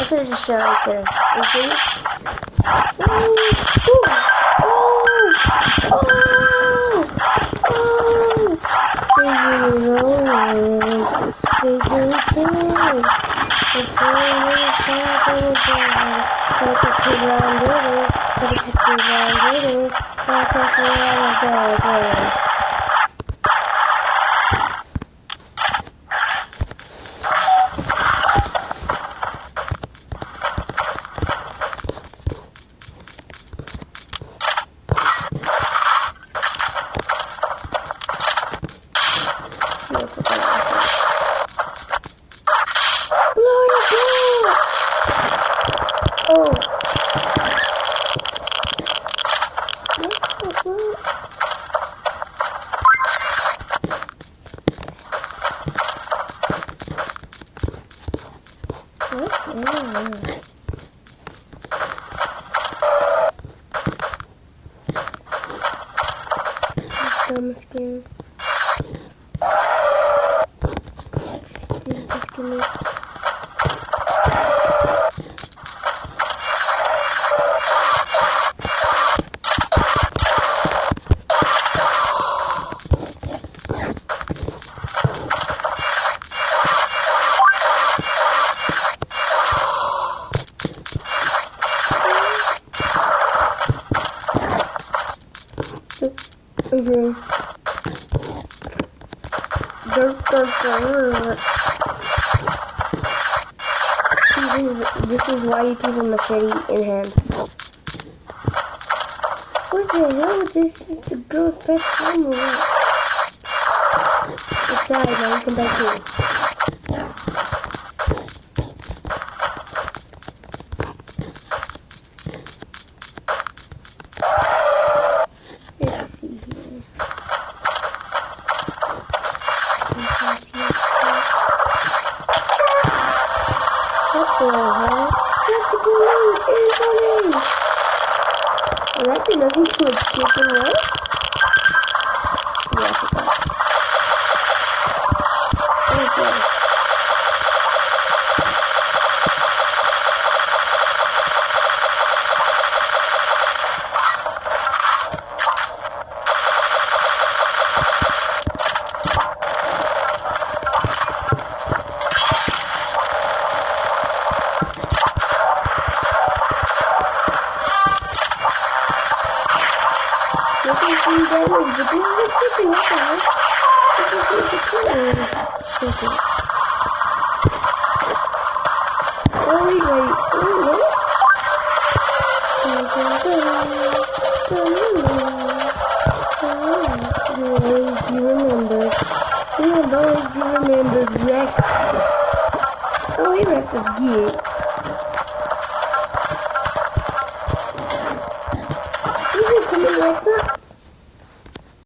There's a shell right there. You see? Dumb skin. Just give me. This is why you keep a machete in hand. What the hell? This is the girl's pet animal. It died, now you come back here. Let's see here. What the hell? That did nothing to a chicken, what? Yeah, I forgot. Okay. Damage, but this is a chicken, what the heck? This is a chicken. Oh, wait, what? You always remember Rex. Oh, hey, Rex is good. Is it coming Rex now?